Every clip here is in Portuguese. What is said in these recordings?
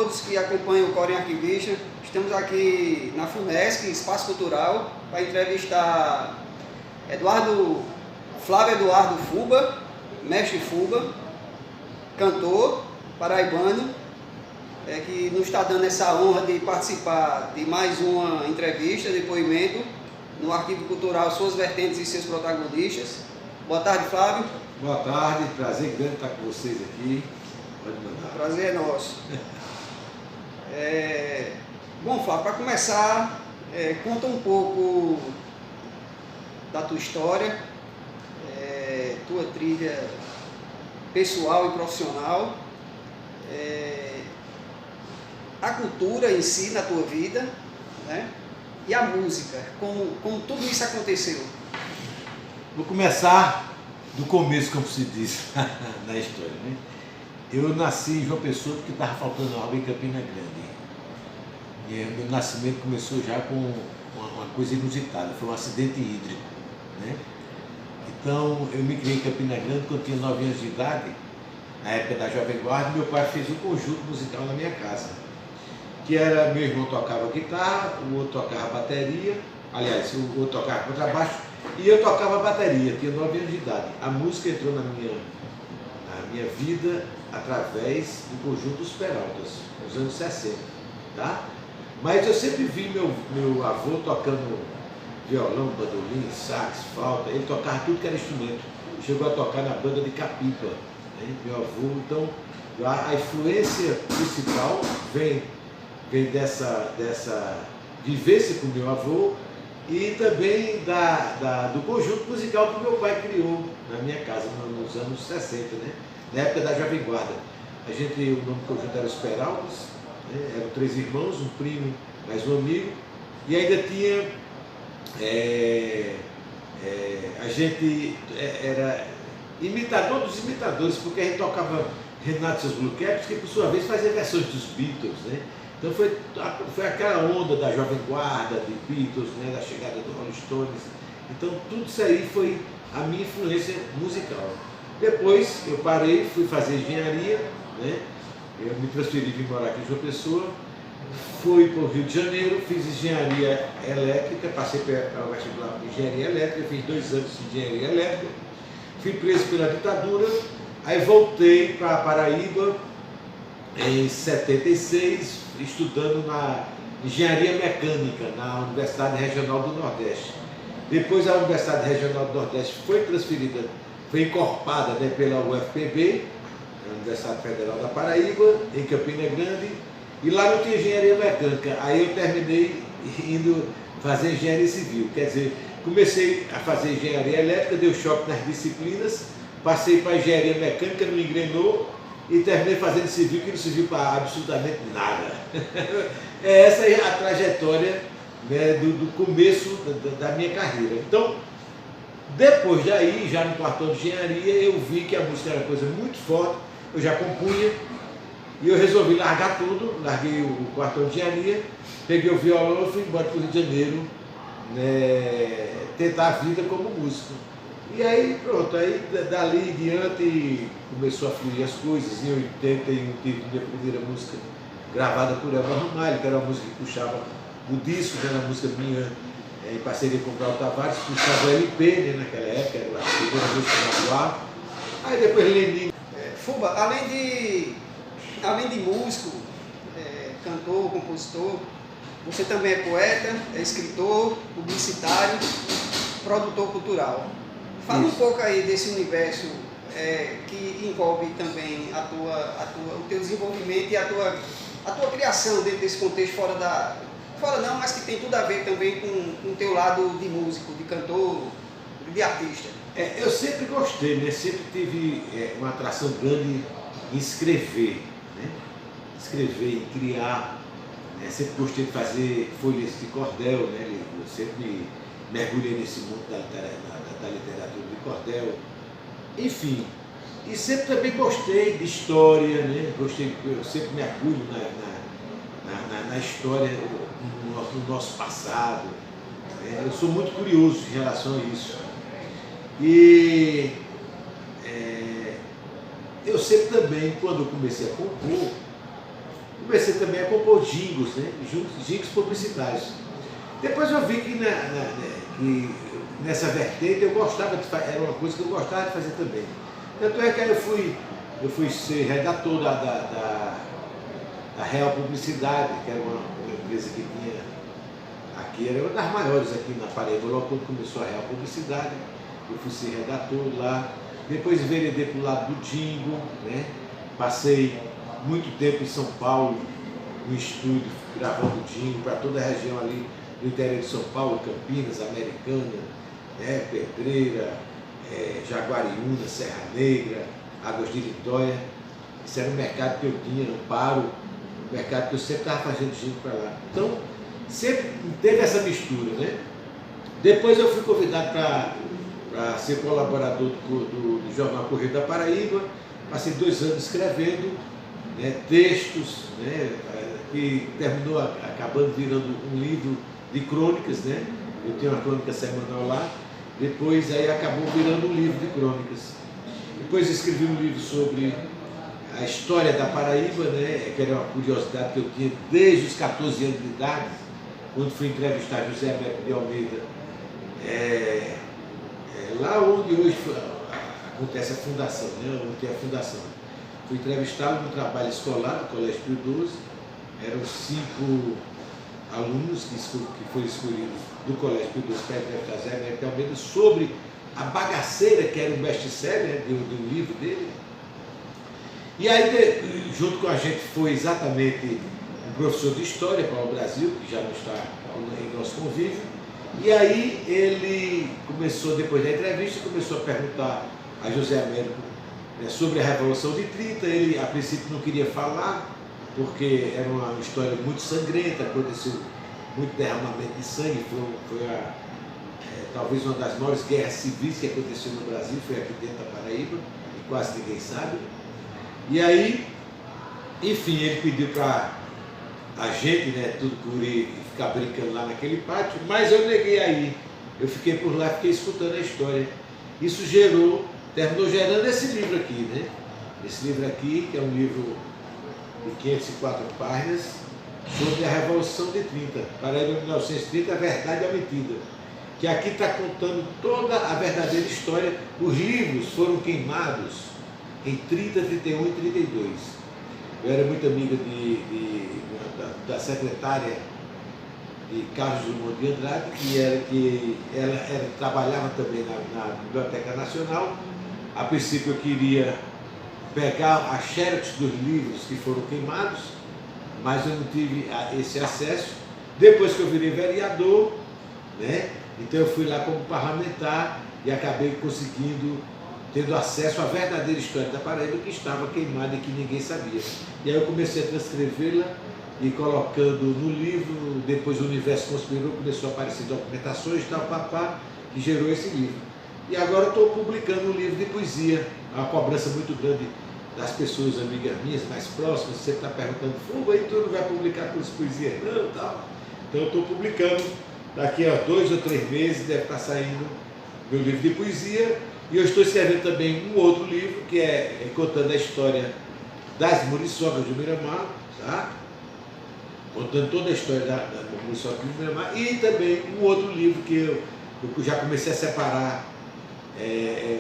todos que acompanham o Coro em Arquivista. Estamos aqui na FUNESC, Espaço Cultural, para entrevistar Flávio Eduardo Fuba, mestre Fuba, cantor paraibano, que nos está dando essa honra de participar de mais uma entrevista, depoimento, no Arquivo Cultural Suas Vertentes e Seus Protagonistas. Boa tarde, Flávio. Boa tarde, prazer grande estar com vocês aqui. Pode mandar. Prazer é nosso. Bom, Flávio, para começar, conta um pouco da tua história, tua trilha pessoal e profissional, a cultura em si na tua vida, né? E a música, como tudo isso aconteceu. Vou começar do começo, como se diz na história, né? Eu nasci em João Pessoa porque estava faltando água em Campina Grande. E meu nascimento começou já com uma coisa inusitada, foi um acidente hídrico, né? Então, eu me criei em Campina Grande quando tinha 9 anos de idade, na época da Jovem Guarda. Meu pai fez um conjunto musical na minha casa, que era, meu irmão tocava guitarra, o outro tocava bateria, aliás, o outro tocava contrabaixo, e eu tocava bateria, tinha 9 anos de idade. A música entrou na minha vida através do conjunto Os Peraltas, nos anos 60, tá? Mas eu sempre vi meu avô tocando violão, bandolim, sax, flauta. Ele tocava tudo que era instrumento. Chegou a tocar na banda de Capipa, né? Meu avô. Então, a influência principal vem dessa vivência com meu avô e também do conjunto musical que meu pai criou na minha casa nos anos 60, né? Na época da Jovem Guarda. O nome do conjunto era Os Peraltas, né? Eram 3 irmãos, um primo, mais um amigo, e ainda tinha, a gente era imitador dos imitadores, porque a gente tocava Renato e seus Blue Caps, que por sua vez fazia versões dos Beatles, né? Então foi aquela onda da Jovem Guarda, de Beatles, né? Da chegada do Rolling Stones. Então tudo isso aí foi a minha influência musical. Depois eu parei, fui fazer engenharia, né? Eu me transferi, vim morar aqui em João Pessoa, fui para o Rio de Janeiro, fiz engenharia elétrica, passei para o vestibular de engenharia elétrica, fiz 2 anos de engenharia elétrica, fui preso pela ditadura, aí voltei para a Paraíba em 76, estudando na engenharia mecânica na Universidade Regional do Nordeste. Depois a Universidade Regional do Nordeste foi transferida, foi encorpada, né, pela UFPB, a Universidade Federal da Paraíba, em Campina Grande, e lá não tinha engenharia mecânica. Aí eu terminei indo fazer engenharia civil, quer dizer, comecei a fazer engenharia elétrica, deu choque nas disciplinas, passei para engenharia mecânica, não engrenou, e terminei fazendo civil, que não serviu para absolutamente nada. Essa é a trajetória, né, do começo da minha carreira. Então, depois daí, já no 4º ano de engenharia, eu vi que a música era uma coisa muito forte, eu já compunha, e eu resolvi largar tudo, larguei o 4º ano de engenharia, peguei o violão e fui embora para o Rio de Janeiro, né, tentar a vida como músico. E aí pronto, aí dali em diante começou a fluir as coisas. Em 80 eu tive minha primeira música gravada por Elba Ramalho, que era uma música que puxava o disco, que era uma música minha em parceria com o Paulo Tavares, puxava o LP, né, naquela época, era a segunda música na ar. Aí depois Lenin. Fuba, além de músico, cantor, compositor, você também é poeta, é escritor, publicitário, produtor cultural. Fala um pouco aí desse universo que envolve também o teu desenvolvimento e a tua criação dentro desse contexto fora não, mas que tem tudo a ver também com o teu lado de músico, de cantor, de artista. Eu sempre gostei, né? Sempre tive uma atração grande em escrever, né? Escrever, em criar. Né? Sempre gostei de fazer folhas de cordel, né? Eu sempre mergulhei nesse mundo da literatura de cordel. Enfim, e sempre também gostei de história, né? Eu sempre mergulho na história do nosso passado. Né? Eu sou muito curioso em relação a isso. E eu sempre também, quando eu comecei a compor, comecei também a compor jingles, né? Jingles publicitários. Depois eu vi que nessa vertente eu gostava de fazer, era uma coisa que eu gostava de fazer também. Tanto é que aí eu fui ser redator da Real Publicidade, que era uma empresa que tinha aqui, era uma das maiores aqui na Paraíba. Logo quando começou a Real Publicidade, eu fui ser redator lá. Depois enveredei para o lado do jingle, né? Passei muito tempo em São Paulo, no estúdio, gravando jingle para toda a região ali do interior de São Paulo, Campinas, Americana, né? Pedreira, Jaguariúna, Serra Negra, Águas de Vitória. Esse era o mercado que eu tinha, Amparo, o mercado que eu sempre estava fazendo jingle para lá. Então, sempre teve essa mistura, né? Depois eu fui convidado para ser colaborador do Jornal Correio da Paraíba. Passei 2 anos escrevendo, né, textos, né, que terminou acabando virando um livro de crônicas, né? Eu tenho uma crônica semanal lá. Depois aí acabou virando um livro de crônicas. Depois escrevi um livro sobre a história da Paraíba, né, que era uma curiosidade que eu tinha desde os 14 anos de idade, quando fui entrevistar José Américo de Almeida, lá onde hoje acontece a fundação, né, onde tem a fundação. Fui entrevistá-lo no trabalho escolar do Colégio Pio XII. Eram 5 alunos que foram escolhidos do Colégio Pio XII para entrevistar José Américo de Almeida sobre a Bagaceira, que era um best-seller, né, do livro dele. E aí, junto com a gente, foi exatamente um professor de História, Paulo Brasil, que já não está em nosso convívio. E aí ele começou, depois da entrevista, começou a perguntar a José Américo, né, sobre a Revolução de 30. Ele, a princípio, não queria falar, porque era uma história muito sangrenta, aconteceu muito derramamento de sangue, foi talvez uma das maiores guerras civis que aconteceu no Brasil, foi aqui dentro da Paraíba, e quase ninguém sabe. E aí, enfim, ele pediu para a gente, né, tudo curi, ficar brincando lá naquele pátio, mas eu neguei aí. Eu fiquei por lá, fiquei escutando a história. Isso terminou gerando esse livro aqui, né? Esse livro aqui, que é um livro de 504 páginas, sobre a Revolução de 30, Paraíba 1930, a verdade e a mentira. Que aqui está contando toda a verdadeira história. Os livros foram queimados em 30, 31 e 32. Eu era muito amiga da secretária de Carlos Drummond de Andrade, que ela trabalhava também na Biblioteca Nacional. A princípio eu queria pegar a xerox dos livros que foram queimados, mas eu não tive esse acesso. Depois que eu virei vereador, né, então eu fui lá como parlamentar e acabei tendo acesso à verdadeira história da Paraíba, que estava queimada e que ninguém sabia. E aí eu comecei a transcrevê-la e colocando no livro. Depois o universo conspirou, começou a aparecer documentações e tal, que gerou esse livro. E agora eu estou publicando um livro de poesia, uma cobrança muito grande das pessoas, amigas minhas, mais próximas. Você está perguntando, Fuba, aí tu não vai publicar tuas poesias? Não, tal. Então eu estou publicando, daqui a 2 ou 3 meses deve estar saindo meu livro de poesia. E eu estou escrevendo também um outro livro, que é contando a história das muriçocas do Miramar, tá? Contando toda a história da muriçoca do Miramar. E também um outro livro que eu já comecei a separar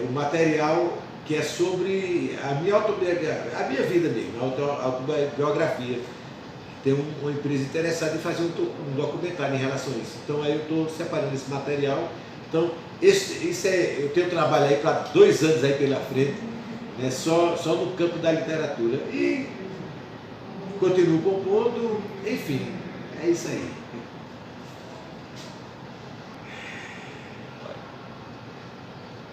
o material, que é sobre a minha autobiografia, a minha vida mesmo, a autobiografia. Tem uma empresa interessada em fazer um documentário em relação a isso. Então aí eu estou separando esse material. Então, eu tenho trabalho aí para 2 anos aí pela frente, né, só no campo da literatura. E continuo compondo, enfim, é isso aí.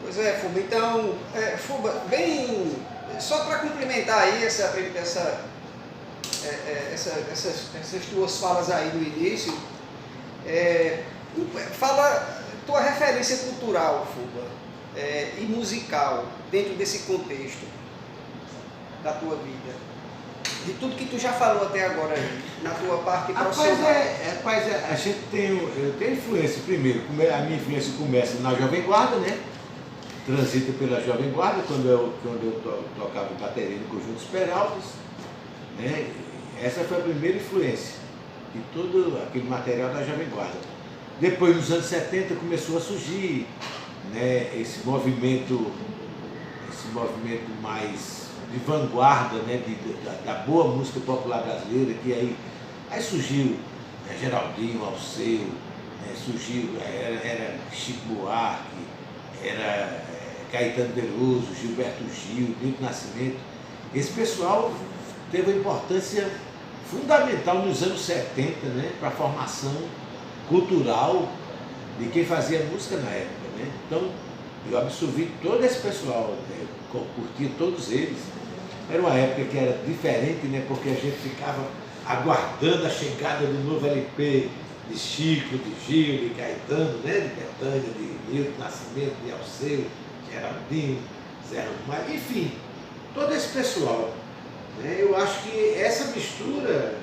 Pois é, Fuba. Então, Fuba, bem, só para complementar aí essas tuas falas aí no início, fala tua referência cultural, Fuba, e musical, dentro desse contexto da tua vida. De tudo que tu já falou até agora aí, na tua parte profissional. A gente eu tenho influência primeiro. A minha influência começa na Jovem Guarda, né? Transita pela Jovem Guarda, quando eu tocava bateria no Conjunto dos Peraltas, né? essa foi a primeira influência de todo aquele material da Jovem Guarda. Depois, nos anos 70, começou a surgir, né, esse movimento mais de vanguarda, né, da boa música popular brasileira, que aí surgiu, né, Geraldinho, Alceu, né, surgiu, era Chico Buarque, era Caetano Veloso, Gilberto Gil, Milton Nascimento. Esse pessoal teve uma importância fundamental nos anos 70, né, para a formação cultural de quem fazia música na época, né? Então, eu absorvi todo esse pessoal, né, curtia todos eles. Era uma época que era diferente, né, porque a gente ficava aguardando a chegada do novo LP de Chico, de Gil, de Caetano, né, de Bethânia, de Milton Nascimento, de Alceu, Geraldinho, Zé Ramalho, enfim, todo esse pessoal. Né? Eu acho que essa mistura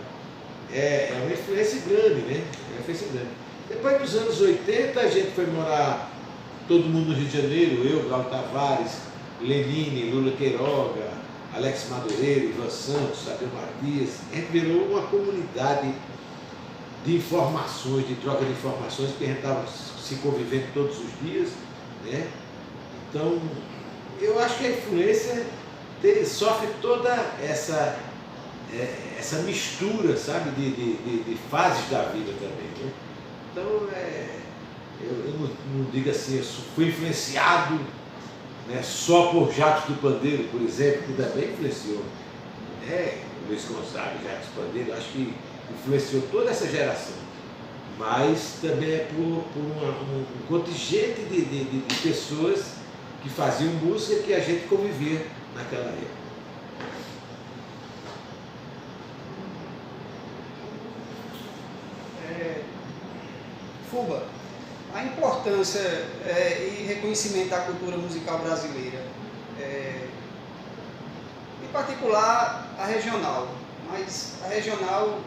é uma influência grande, né? É uma influência grande. Depois, nos anos 80, a gente foi morar, todo mundo no Rio de Janeiro, eu, Glauco Tavares, Lenine, Lula Queiroga, Alex Madureira, Ivan Santos, Sabino Matias. A gente virou uma comunidade de informações, de troca de informações, que a gente estava se convivendo todos os dias, né? Então, eu acho que a influência sofre toda essa mistura, sabe, de fases da vida também, né? Então, eu não digo assim, eu fui influenciado, né, só por Jacques do Pandeiro, por exemplo, que também influenciou, né, Luiz Gonzaga, Jacques do Pandeiro, acho que influenciou toda essa geração, mas também é por um contingente de pessoas que faziam música que a gente convivia naquela época. Fuba, a importância e reconhecimento da cultura musical brasileira, em particular a regional, mas a regional,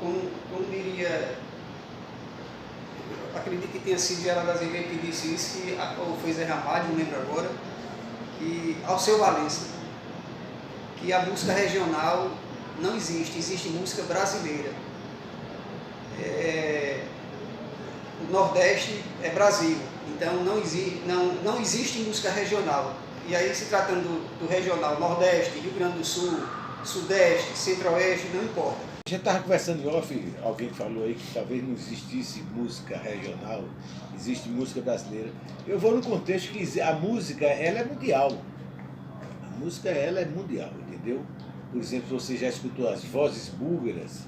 como diria, acredito que tenha sido Geraldo Azevedo que disse isso, ou foi Zé Ramalho, não lembro agora, que Alceu Valença, que a música regional não existe, existe música brasileira. O Nordeste é Brasil, então não existe música regional. E aí, se tratando do regional, Nordeste, Rio Grande do Sul, Sudeste, Centro-Oeste, não importa. A gente estava conversando em off, alguém falou aí que talvez não existisse música regional, existe música brasileira. Eu vou no contexto que a música, ela é mundial. A música, ela é mundial, entendeu? Por exemplo, você já escutou as vozes búlgaras,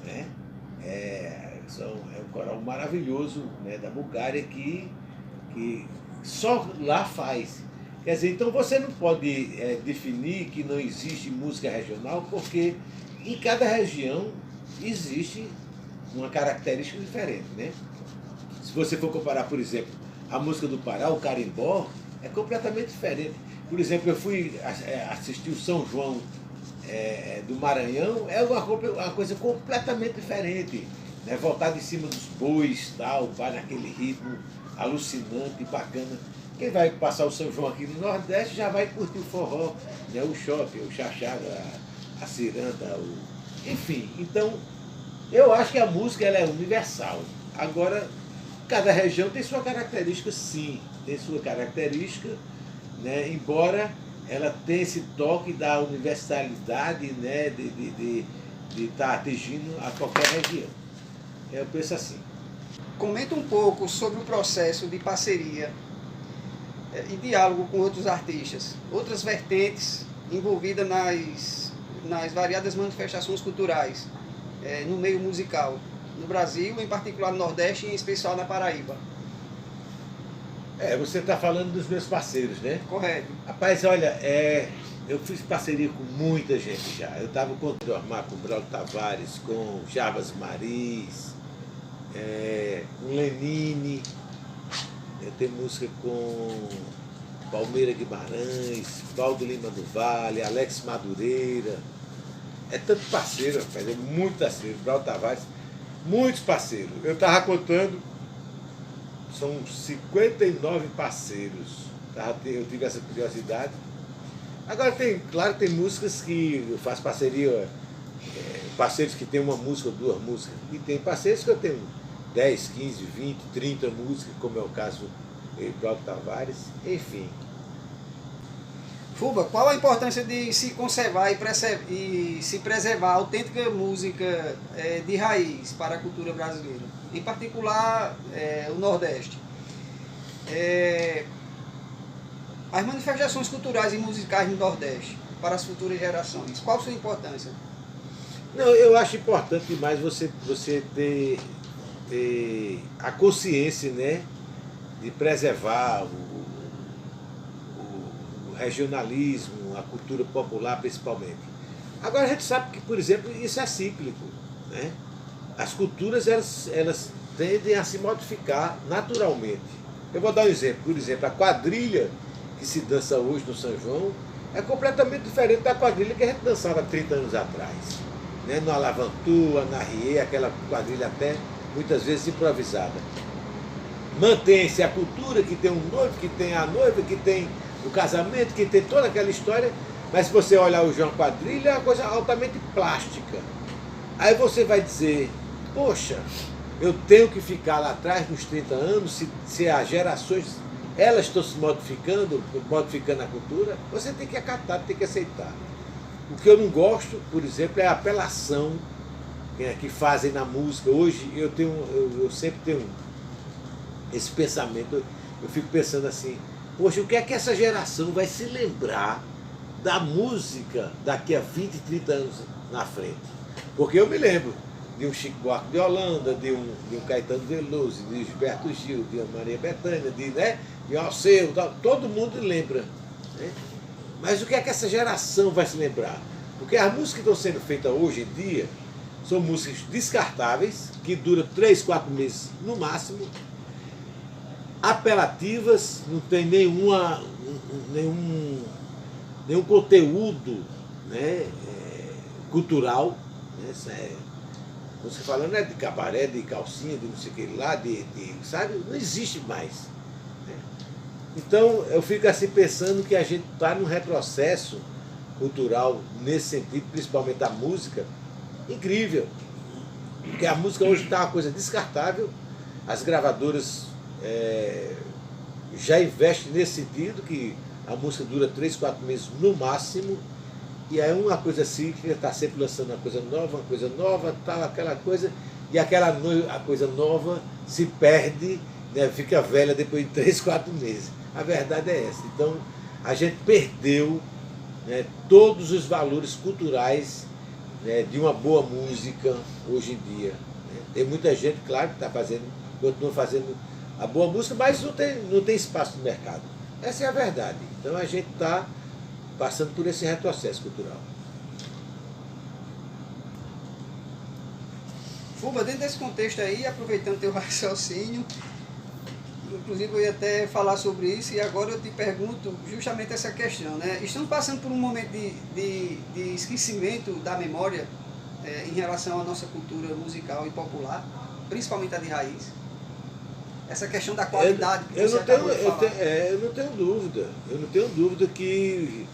né? É um coral maravilhoso, né, da Bulgária que só lá faz. Quer dizer, então você não pode definir que não existe música regional, porque em cada região existe uma característica diferente, né? Se você for comparar, por exemplo, a música do Pará, o carimbó, é completamente diferente. Por exemplo, eu fui assistir o São João do Maranhão, é uma coisa completamente diferente, né? Voltar de cima dos bois, tal, vai naquele ritmo alucinante, bacana. Quem vai passar o São João aqui no Nordeste já vai curtir o forró, né? O choque, o chachada, a ciranda, enfim. Então, eu acho que a música ela é universal. Agora, cada região tem sua característica, sim, tem sua característica, né? Embora ela tenha esse toque da universalidade, né? de estar atingindo a qualquer região. Eu penso assim. Comenta um pouco sobre o processo de parceria e diálogo com outros artistas, outras vertentes envolvidas nas variadas manifestações culturais, no meio musical, no Brasil, em particular no Nordeste e em especial na Paraíba. Você está falando dos meus parceiros, né? Correto. Rapaz, olha, eu fiz parceria com muita gente já. Eu estava com o Braulio Tavares, com Jarbas Maris, com Lenine, eu tenho música com Palmeira Guimarães, Valdo Lima do Vale, Alex Madureira. É tanto parceiro, rapaz, é muito parceiro. Braulio Tavares, muitos parceiros. Eu estava contando, são 59 parceiros. Eu tive essa curiosidade. Agora, claro, tem músicas que eu faço parceria parceiros que têm uma música ou duas músicas. E tem parceiros que eu tenho 10, 15, 20, 30 músicas, como é o caso do Cláudio Tavares, enfim. Fuba, qual a importância de se conservar e se preservar a autêntica música de raiz para a cultura brasileira? Em particular, o Nordeste. As manifestações culturais e musicais no Nordeste para as futuras gerações, qual a sua importância? Não, eu acho importante demais você ter a consciência, né, de preservar o regionalismo, a cultura popular principalmente. Agora a gente sabe que, por exemplo, isso é cíclico, né? As culturas elas tendem a se modificar naturalmente. Eu vou dar um exemplo. Por exemplo, a quadrilha que se dança hoje no São João é completamente diferente da quadrilha que a gente dançava 30 anos atrás, né? No Alavantua, na Rie, aquela quadrilha até muitas vezes improvisada. Mantém-se a cultura que tem um noivo, que tem a noiva, que tem o casamento, que tem toda aquela história, mas se você olhar o João Quadrilha, é uma coisa altamente plástica. Aí você vai dizer, poxa, eu tenho que ficar lá atrás nos 30 anos, se as gerações, elas estão se modificando a cultura, você tem que acatar, tem que aceitar. O que eu não gosto, por exemplo, é a apelação que fazem na música. Hoje eu sempre tenho esse pensamento, eu fico pensando assim, poxa, o que é que essa geração vai se lembrar da música daqui a 20, 30 anos na frente? Porque eu me lembro de um Chico Buarque de Holanda, de um Caetano Veloso, de Gilberto Gil, de Maria Bethânia, de Alceu, todo mundo lembra, né? Mas o que é que essa geração vai se lembrar? Porque as músicas que estão sendo feitas hoje em dia são músicas descartáveis, que duram 3, 4 meses no máximo, apelativas, não tem nenhum conteúdo, né, cultural, né, você falando de cabaré, de calcinha, de não sei o que lá, sabe, não existe mais, né? Então eu fico assim pensando que a gente está num retrocesso cultural nesse sentido, principalmente a música, incrível, porque a música hoje está uma coisa descartável, as gravadoras já investem nesse sentido, que a música dura 3, 4 meses no máximo, e é uma coisa assim, que está sempre lançando uma coisa nova, tal, aquela coisa, e a coisa nova se perde, né, fica velha depois de 3, 4 meses. A verdade é essa. Então, a gente perdeu, né, todos os valores culturais, né, de uma boa música hoje em dia, né? Tem muita gente, claro, que continua fazendo a boa música, mas não tem espaço no mercado. Essa é a verdade. Então a gente está passando por esse retrocesso cultural. Fuba, dentro desse contexto aí, aproveitando teu raciocínio, inclusive eu ia até falar sobre isso, e agora eu te pergunto justamente essa questão, né? Estamos passando por um momento de esquecimento da memória em relação à nossa cultura musical e popular, principalmente a de raiz. Essa questão da qualidade que você acabou de falar. Eu não tenho dúvida que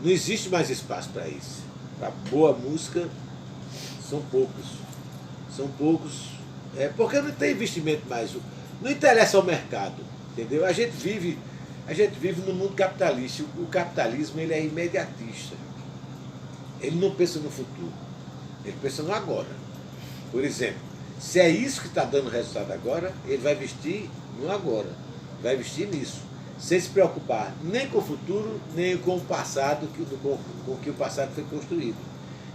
não existe mais espaço para isso. Para boa música, são poucos. Porque não tem investimento mais. Não interessa ao mercado, entendeu? A gente vive no mundo capitalista. O capitalismo, ele é imediatista. Ele não pensa no futuro. Ele pensa no agora. Por exemplo, se é isso que está dando resultado agora, ele vai investir no agora. Vai investir nisso. Sem se preocupar nem com o futuro, nem com o passado, com que o passado foi construído.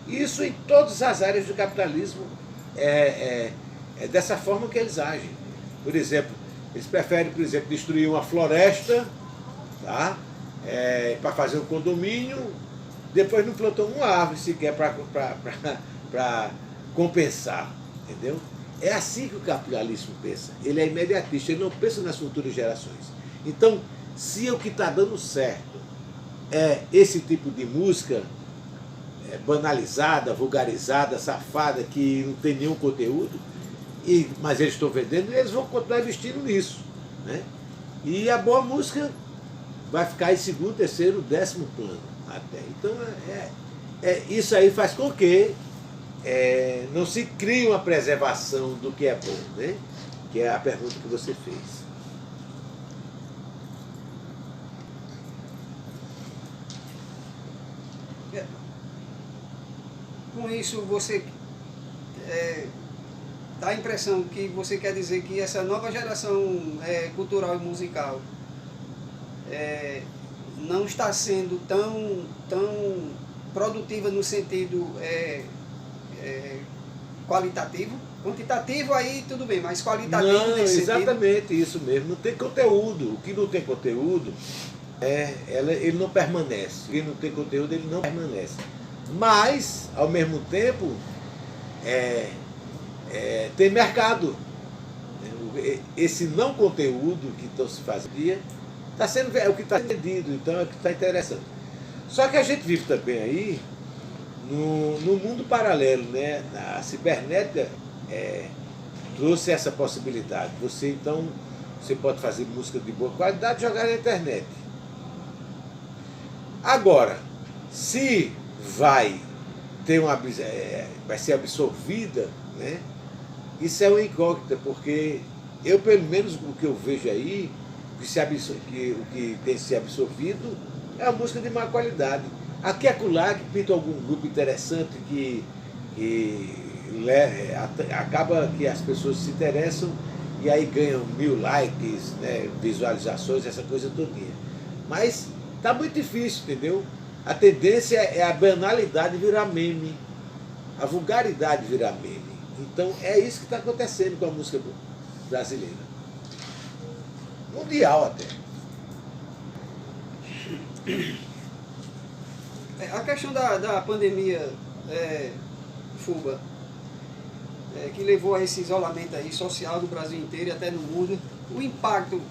Isso em todas as áreas do capitalismo é dessa forma que eles agem. Por exemplo, eles preferem, por exemplo, destruir uma floresta, tá? Para fazer um condomínio, depois não plantam uma árvore sequer para compensar, entendeu? É assim que o capitalismo pensa. Ele é imediatista, ele não pensa nas futuras gerações. Então, se o que está dando certo é esse tipo de música banalizada, vulgarizada, safada, que não tem nenhum conteúdo, mas eles estão vendendo e eles vão continuar investindo nisso, né? E a boa música vai ficar em segundo, terceiro, 10º plano até. Então, isso aí faz com que não se cria uma preservação do que é bom, né? Que é a pergunta que você fez. Com isso, você dá a impressão que você quer dizer que essa nova geração cultural e musical não está sendo tão produtiva no sentido qualitativo. Quantitativo aí tudo bem, mas qualitativo Não, nesse exatamente sentido. isso mesmo. Não tem conteúdo. O que não tem conteúdo, ele não permanece. O que não tem conteúdo, ele não permanece. Mas, ao mesmo tempo, tem mercado. Esse não conteúdo que então se fazia está sendo o que está vendido, então é o que está interessante. Só que a gente vive também aí no mundo paralelo, né? A cibernética trouxe essa possibilidade. Você pode fazer música de boa qualidade e jogar na internet. Agora, se vai ser absorvida, né? Isso é uma incógnita, porque eu, pelo menos, o que eu vejo aí, o que tem se absorvido é a música de má qualidade. Aqui e acolá que pinta algum grupo interessante que acaba que as pessoas se interessam e aí ganham 1000 likes, né, visualizações, essa coisa todinha. Mas tá muito difícil, entendeu? A tendência é a banalidade virar meme, a vulgaridade virar meme. Então é isso que está acontecendo com a música brasileira. Mundial até. A questão da pandemia, Fuba, que levou a esse isolamento aí social do Brasil inteiro e até no mundo, o impacto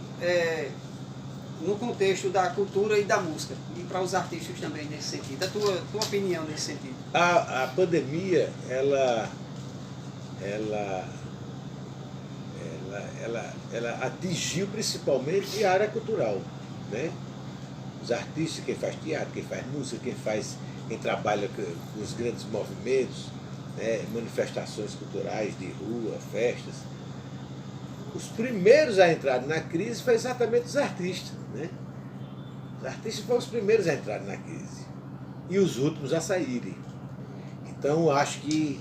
no contexto da cultura e da música, e para os artistas também nesse sentido. A tua opinião nesse sentido? A pandemia, ela atingiu principalmente a área cultural, né? Os artistas, quem faz teatro, quem faz música, quem trabalha com os grandes movimentos, né? Manifestações culturais de rua, festas. Os primeiros a entrar na crise foi exatamente os artistas, né? Os artistas foram os primeiros a entrar na crise e os últimos a saírem. Então, acho que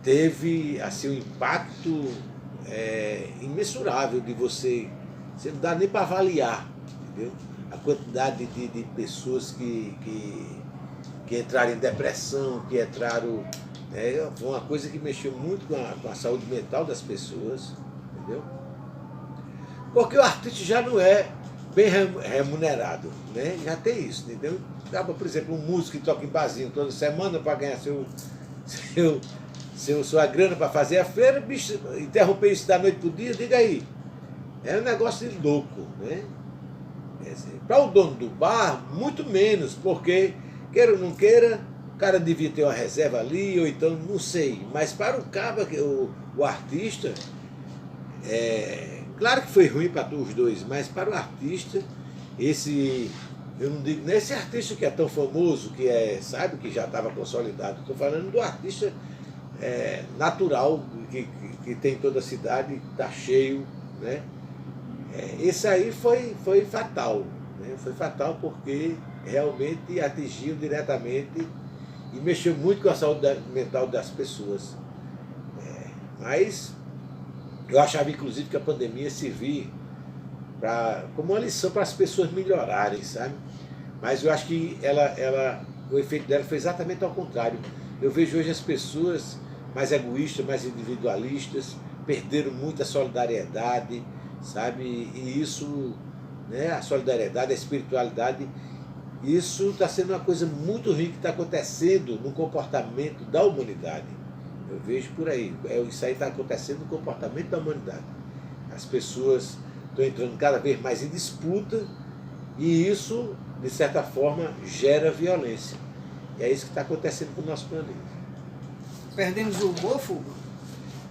teve assim, um impacto imensurável de você não dá nem para avaliar, entendeu? A quantidade de pessoas que entraram em depressão, que entraram... foi uma coisa que mexeu muito com a saúde mental das pessoas, entendeu? Porque o artista já não é bem remunerado, né? Já tem isso, entendeu? Por exemplo, um músico que toca em barzinho toda semana para ganhar sua grana para fazer a feira, bicho, interromper isso da noite para o dia, diga aí. É um negócio de louco, né? Para o dono do bar, muito menos, porque, queira ou não queira, o cara devia ter uma reserva ali, ou então, não sei. Mas para o cara, o artista, claro que foi ruim para os dois, mas para o artista, eu não digo nem esse artista que é tão famoso, sabe, que já estava consolidado. Estou falando do artista natural, que tem em toda a cidade, está cheio, né? Esse aí foi fatal, né? Foi fatal porque realmente atingiu diretamente e mexeu muito com a saúde mental das pessoas. Mas eu achava inclusive que a pandemia servia como uma lição para as pessoas melhorarem, sabe? Mas eu acho que o efeito dela foi exatamente ao contrário. Eu vejo hoje as pessoas mais egoístas, mais individualistas, perderam muito a solidariedade, sabe? E isso, né, a solidariedade, a espiritualidade, isso está sendo uma coisa muito ruim que está acontecendo no comportamento da humanidade. Eu vejo por aí. Isso aí está acontecendo no comportamento da humanidade. As pessoas estão entrando cada vez mais em disputa e isso, de certa forma, gera violência. E é isso que está acontecendo com o nosso planeta. Perdemos o humor, Fuba?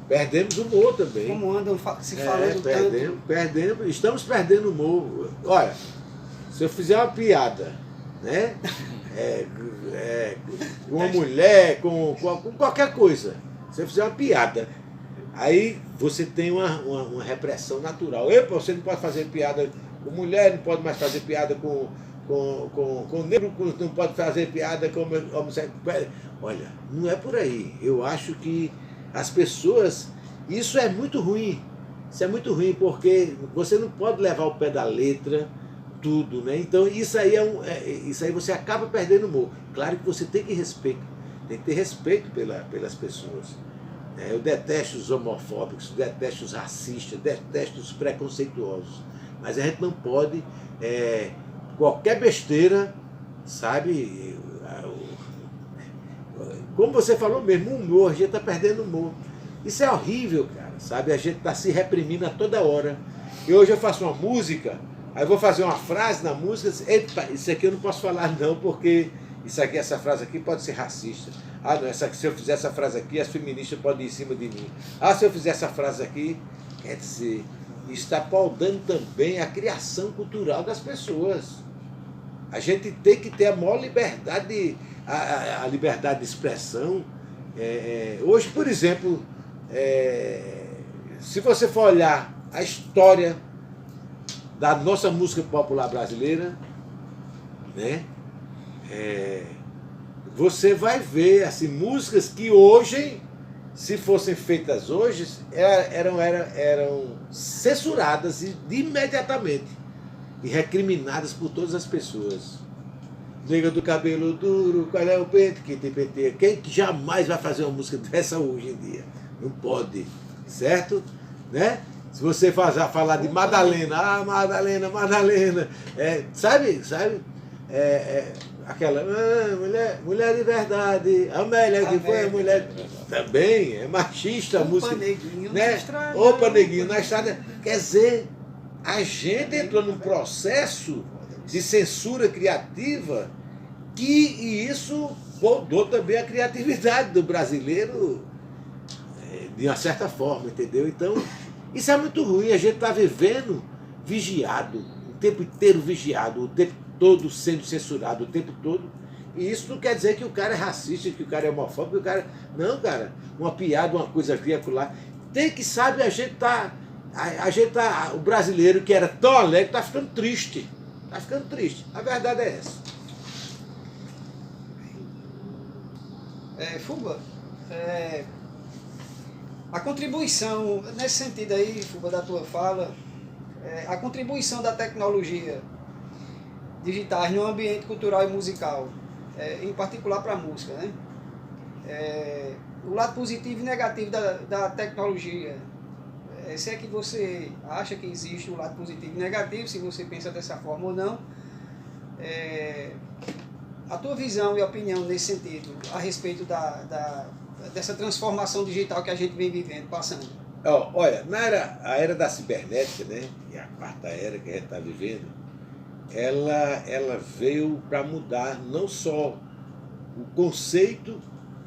Perdemos o humor também. Como andam se falando tanto? Perdemos, estamos perdendo o humor. Olha, se eu fizer uma piada né? Com uma mulher, com qualquer coisa. Você fizer uma piada, aí você tem uma repressão natural. Epa, você não pode fazer piada com mulher, não pode mais fazer piada com negro, não pode fazer piada com homossexual. Olha, não é por aí. Eu acho que as pessoas... Isso é muito ruim. Isso é muito ruim, porque você não pode levar ao pé da letra tudo, né? Então isso aí isso aí você acaba perdendo o humor. Claro que você tem que ter respeito pelas pessoas. Eu detesto os homofóbicos, detesto os racistas, detesto os preconceituosos. Mas a gente não pode, qualquer besteira, sabe? Como você falou mesmo, o humor, a gente está perdendo o humor. Isso é horrível, cara, sabe? A gente está se reprimindo a toda hora. E hoje eu faço uma música, aí vou fazer uma frase na música, epa, isso aqui eu não posso falar não, porque essa frase aqui pode ser racista. Ah, não, se eu fizer essa frase aqui, as feministas podem ir em cima de mim. Ah, se eu fizer essa frase aqui, quer dizer, está paudando também a criação cultural das pessoas. A gente tem que ter a maior liberdade, a liberdade de expressão. Hoje, por exemplo, se você for olhar a história da nossa música popular brasileira, né, você vai ver assim, músicas que hoje, se fossem feitas hoje, eram censuradas imediatamente e recriminadas por todas as pessoas. Nega do cabelo duro, qual é o pente que tem PT? Quem que jamais vai fazer uma música dessa hoje em dia? Não pode, certo? Né? Se você falar de Madalena, Madalena, sabe? Aquela, mulher de verdade, Amélia que foi a mulher, também é machista a música. Neguinho, né? Opa, neguinho na estrada. Quer dizer, a gente entrou num processo de censura criativa e isso moldou também a criatividade do brasileiro de uma certa forma, entendeu? Então, isso é muito ruim, a gente está vivendo vigiado, o tempo inteiro vigiado, o tempo todo sendo censurado, o tempo todo. E isso não quer dizer que o cara é racista, que o cara é homofóbico, que o cara... Não, cara, uma piada, uma coisa veicular. Tem que, sabe, a gente tá... O brasileiro que era tão alegre está ficando triste. Está ficando triste. A verdade é essa. Fuba, a contribuição, nesse sentido aí, Fuba, da tua fala, a contribuição da tecnologia digitais no ambiente cultural e musical, em particular para a música, né? O lado positivo e negativo da tecnologia. Se é que você acha que existe um lado positivo e negativo, se você pensa dessa forma ou não, a tua visão e opinião nesse sentido, a respeito dessa transformação digital que a gente vem vivendo, passando. Olha, a era da cibernética, né, e a quarta era que a gente está vivendo, ela veio para mudar não só o conceito,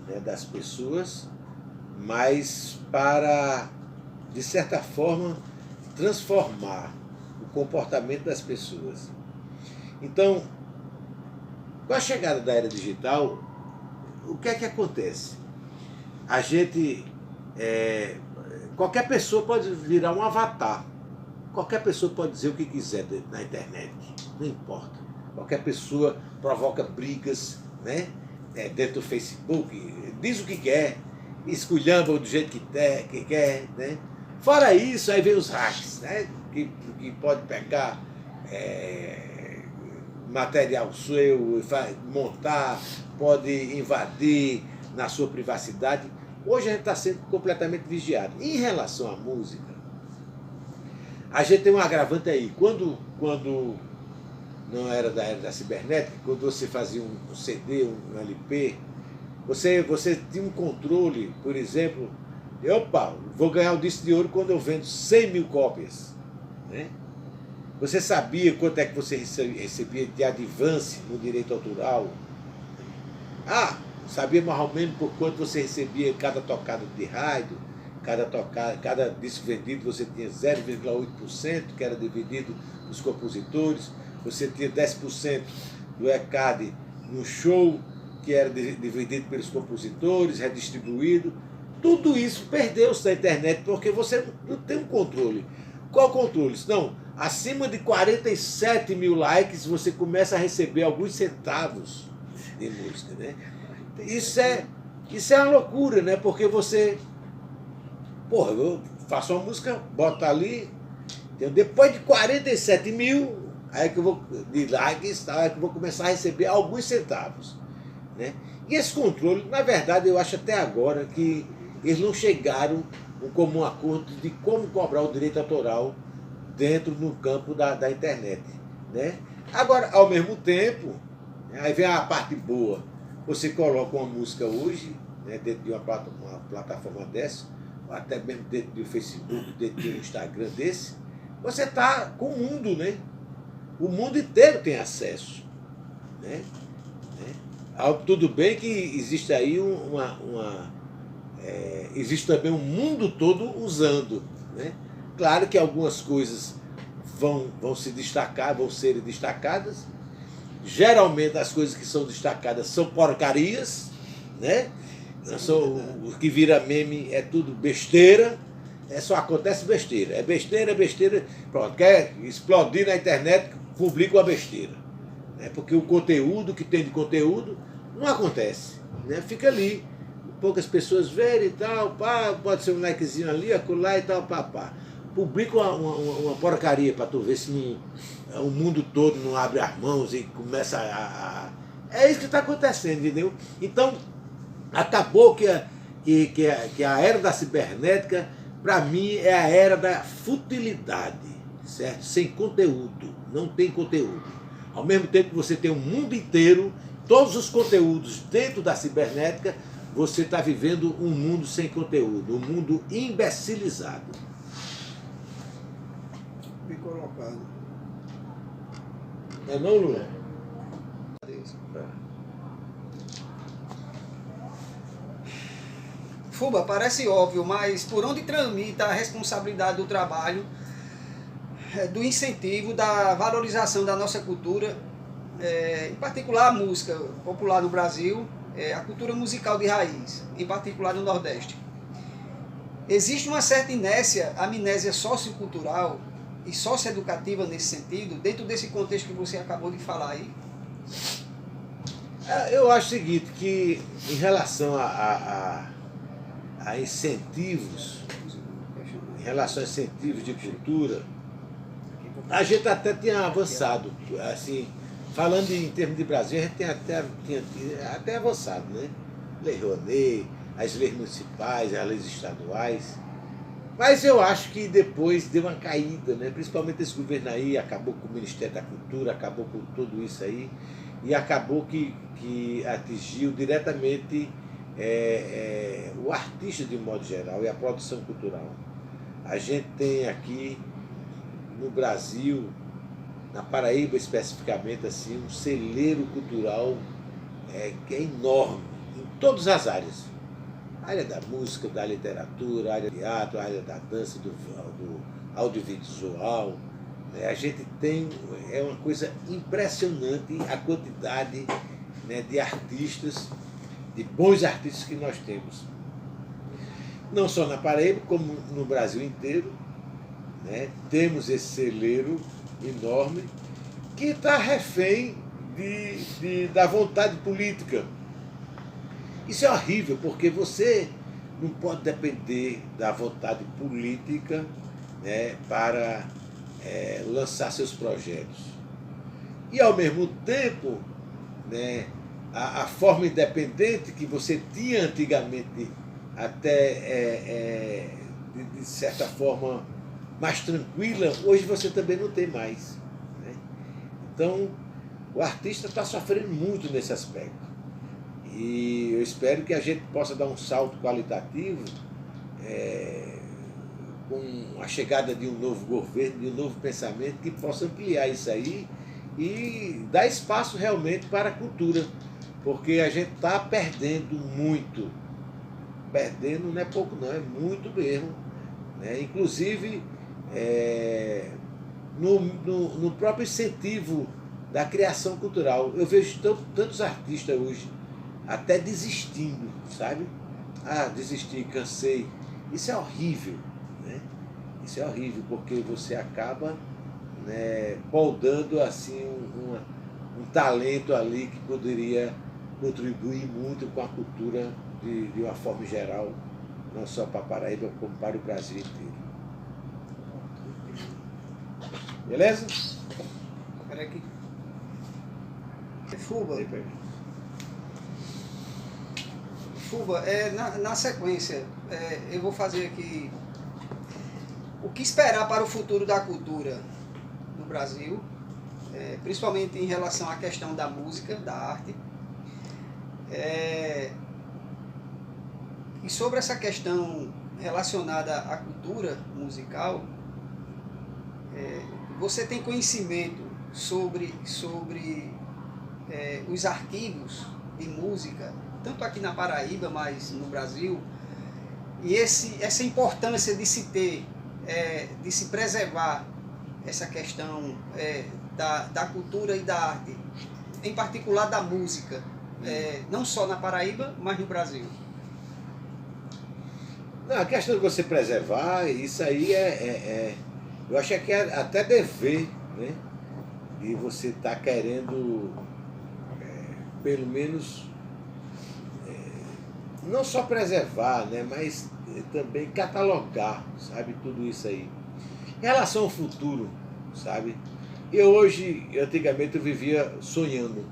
né, das pessoas, mas para, de certa forma, transformar o comportamento das pessoas. Então, com a chegada da era digital, o que é que acontece? A gente... qualquer pessoa pode virar um avatar. Qualquer pessoa pode dizer o que quiser na internet. Não importa. Qualquer pessoa provoca brigas, né? Dentro do Facebook, diz o que quer, esculhamba do jeito que quer, né? Fora isso, aí vem os hacks, né? Que pode pegar material seu, montar, pode invadir na sua privacidade. Hoje a gente está sendo completamente vigiado. Em relação à música, a gente tem um agravante aí. Quando não era da cibernética, quando você fazia um CD, um LP, você tinha um controle, por exemplo, opa, vou ganhar o disco de ouro quando eu vendo 100 mil cópias, né? Você sabia quanto é que você recebia de advance no direito autoral? Sabia mais ou menos por quanto você recebia cada tocada de rádio, cada disco vendido você tinha 0,8%, que era dividido nos compositores, você tinha 10% do ECAD no show que era dividido pelos compositores, redistribuído. Tudo isso perdeu-se na internet porque você não tem um controle. Qual controle? Não, acima de 47 mil likes você começa a receber alguns centavos de música, né? Isso é uma loucura, né? Porque você... Porra, eu faço uma música, boto ali, entendeu? Depois de 47 mil, aí que eu vou, de likes, aí que eu vou começar a receber alguns centavos, né? E esse controle, na verdade, eu acho até agora que eles não chegaram a um comum acordo de como cobrar o direito autoral dentro no campo da internet, né? Agora, ao mesmo tempo, aí vem a parte boa. Você coloca uma música hoje, né, dentro de uma plataforma dessa, ou até mesmo dentro do Facebook, dentro do Instagram desse, você está com o mundo, né? O mundo inteiro tem acesso, né? Tudo bem que existe aí existe também um mundo todo usando, né? Claro que algumas coisas vão se destacar, vão ser destacadas. Geralmente as coisas que são destacadas são porcarias, né? O que vira meme é tudo besteira, só acontece besteira. É besteira, besteira. Pronto, quer explodir na internet, publica uma besteira, né? Porque o conteúdo que tem de conteúdo não acontece, né? Fica ali, poucas pessoas verem e tal, pá, pode ser um likezinho ali, acolá e tal, pá. Publica uma porcaria para tu ver se o mundo todo não abre as mãos e começa É isso que está acontecendo, entendeu? Então, acabou que a era da cibernética, para mim, é a era da futilidade, certo? Sem conteúdo, não tem conteúdo. Ao mesmo tempo que você tem um mundo inteiro, todos os conteúdos dentro da cibernética, você está vivendo um mundo sem conteúdo, um mundo imbecilizado. Bem colocado. É não, Lula? Fuba, parece óbvio, mas por onde tramita a responsabilidade do trabalho, do incentivo, da valorização da nossa cultura, em particular a música popular no Brasil, a cultura musical de raiz, em particular no Nordeste? Existe uma certa amnésia sociocultural e socioeducativa nesse sentido, dentro desse contexto que você acabou de falar aí? Eu acho o seguinte, que em relação a incentivos, em relação a incentivos de cultura, a gente até tinha avançado, assim, falando em termos de Brasil, a gente tinha até avançado, né? Lei Rouanet, as leis municipais, as leis estaduais. Mas eu acho que depois deu uma caída, né? Principalmente esse governo aí, acabou com o Ministério da Cultura, acabou com tudo isso aí, e acabou que atingiu diretamente o artista de modo geral e a produção cultural. A gente tem aqui no Brasil, na Paraíba especificamente, assim, um celeiro cultural que é enorme, em todas as áreas. A área da música, da literatura, a área do teatro, a área da dança, do audiovisual. A gente tem, é uma coisa impressionante a quantidade, né, de artistas, de bons artistas que nós temos. Não só na Paraíba, como no Brasil inteiro, né? Temos esse celeiro enorme que está refém da vontade política. Isso é horrível, porque você não pode depender da vontade política, né, para lançar seus projetos. E, ao mesmo tempo, né, a forma independente que você tinha antigamente, até de certa forma mais tranquila, hoje você também não tem mais, né? Então, o artista está sofrendo muito nesse aspecto. E eu espero que a gente possa dar um salto qualitativo com a chegada de um novo governo, de um novo pensamento que possa ampliar isso aí e dar espaço realmente para a cultura, porque a gente está perdendo muito. Perdendo não é pouco não, é muito mesmo, né? Inclusive no próprio incentivo da criação cultural. Eu vejo tantos artistas hoje até desistindo, sabe? Ah, desisti, cansei. Isso é horrível, né? Isso é horrível, porque você acaba, né, moldando assim um talento ali que poderia contribuir muito com a cultura de uma forma geral, não só para a Paraíba, como para o Brasil inteiro. Beleza? Espera aqui. Fuba, na sequência, eu vou fazer aqui o que esperar para o futuro da cultura no Brasil, principalmente em relação à questão da música, da arte. E sobre essa questão relacionada à cultura musical, você tem conhecimento sobre os arquivos de música, tanto aqui na Paraíba, mas no Brasil, e essa importância de se ter, de se preservar essa questão da cultura e da arte, em particular da música, não só na Paraíba, mas no Brasil. Não, a questão de você preservar, isso aí eu acho que é até dever, né? E você está querendo, pelo menos, não só preservar, né? Mas também catalogar, sabe? Tudo isso aí. Em relação ao futuro, sabe? Antigamente eu vivia sonhando,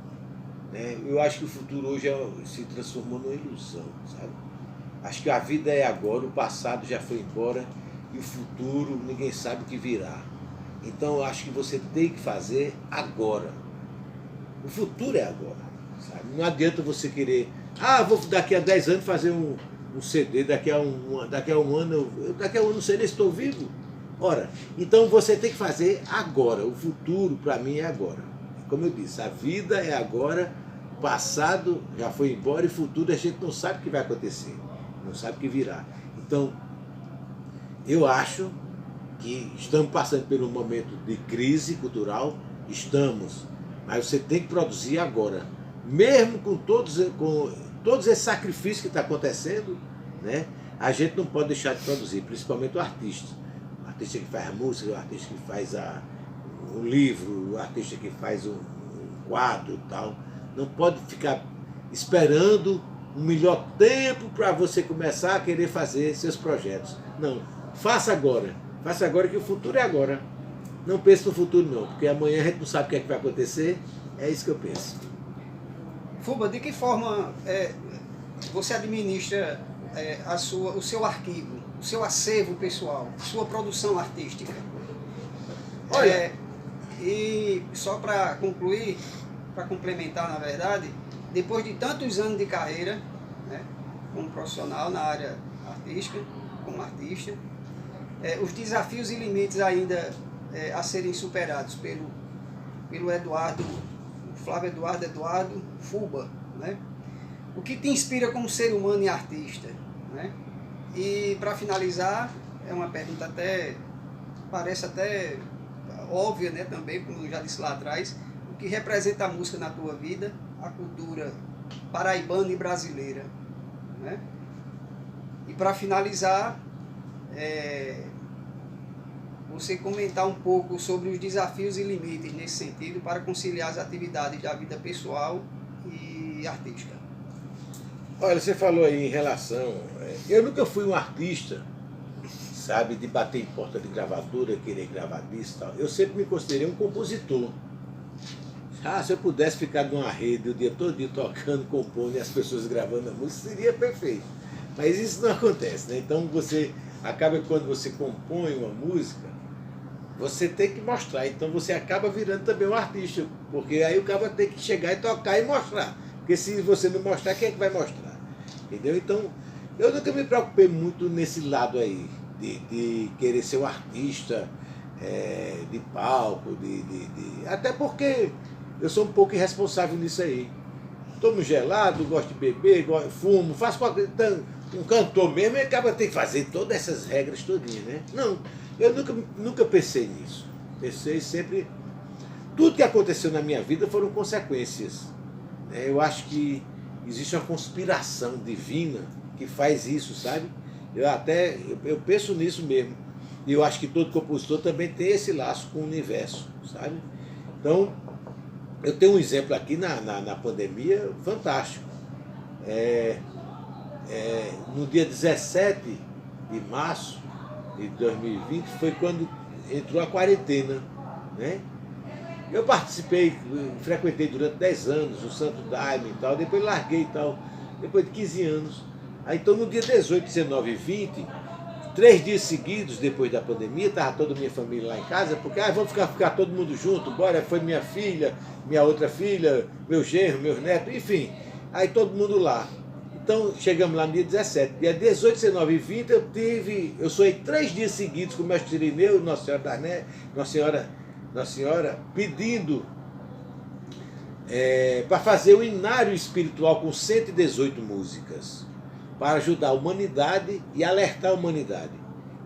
né? Eu acho que o futuro hoje se transformou numa ilusão, sabe? Acho que a vida é agora, o passado já foi embora e o futuro ninguém sabe o que virá. Então eu acho que você tem que fazer agora. O futuro é agora, sabe? Não adianta você querer, vou daqui a 10 anos fazer um CD, daqui a um ano eu não sei nem se estou vivo. Ora, então você tem que fazer agora. O futuro para mim é agora. Como eu disse, a vida é agora, o passado já foi embora e o futuro a gente não sabe o que vai acontecer. Não sabe o que virá. Então, eu acho que estamos passando por um momento de crise cultural, mas você tem que produzir agora. Mesmo com todos esses sacrifícios que estão acontecendo, né, a gente não pode deixar de produzir, principalmente o artista. O artista que faz música, o artista que faz um livro, o artista que faz um quadro e tal. Não pode ficar esperando um melhor tempo para você começar a querer fazer seus projetos. Não, faça agora. Faça agora, que o futuro é agora. Não pense no futuro não, porque amanhã a gente não sabe o que é que vai acontecer. É isso que eu penso. Fuba, de que forma você administra o seu arquivo, o seu acervo pessoal, sua produção artística? Olha, e só para concluir, para complementar, na verdade, depois de tantos anos de carreira, né, como profissional na área artística, como artista, os desafios e limites ainda a serem superados pelo Flávio Eduardo Fuba, né? O que te inspira como ser humano e artista, né? E para finalizar, é uma pergunta parece até óbvia, né, também, como eu já disse lá atrás, o que representa a música na tua vida, a cultura paraibana e brasileira, né? E para finalizar, você comentar um pouco sobre os desafios e limites nesse sentido para conciliar as atividades da vida pessoal e artística. Olha, você falou aí em relação... Eu nunca fui um artista, sabe, de bater em porta de gravadora, querer gravar disso e tal. Eu sempre me considerei um compositor. Se eu pudesse ficar numa rede o dia todo tocando, compondo e as pessoas gravando a música, seria perfeito. Mas isso não acontece, né? Então você acaba, quando você compõe uma música, você tem que mostrar. Então você acaba virando também um artista, porque aí o cara tem que chegar e tocar e mostrar. Porque se você não mostrar, quem é que vai mostrar? Entendeu? Então, eu nunca me preocupei muito nesse lado aí, de querer ser um artista de palco, até porque eu sou um pouco irresponsável nisso aí. Tomo gelado, gosto de beber, fumo, faço qualquer coisa. Um cantor mesmo, ele acaba tem que fazer todas essas regras todinhas, né? Não, eu nunca pensei nisso. Pensei sempre Tudo que aconteceu na minha vida foram consequências. Eu acho que existe uma conspiração divina que faz isso, sabe? Eu penso nisso mesmo. E eu acho que todo compositor também tem esse laço com o universo, sabe? Então, eu tenho um exemplo aqui na pandemia fantástico. No dia 17 de março de 2020 foi quando entrou a quarentena, né? Eu participei, frequentei durante 10 anos o Santo Daime e tal, depois larguei e tal, depois de 15 anos. Aí, então, no dia 18, 19 e 20, 3 dias seguidos depois da pandemia, estava toda a minha família lá em casa, porque vamos ficar todo mundo junto, bora, foi minha filha, minha outra filha, meu genro, meus netos, enfim, aí todo mundo lá. Então, chegamos lá no dia 17, dia 18, 19 e 20, eu sonhei 3 dias seguidos com o mestre Irineu, Nossa Senhora das Neves, Nossa Senhora pedindo para fazer o inário espiritual com 118 músicas, para ajudar a humanidade e alertar a humanidade.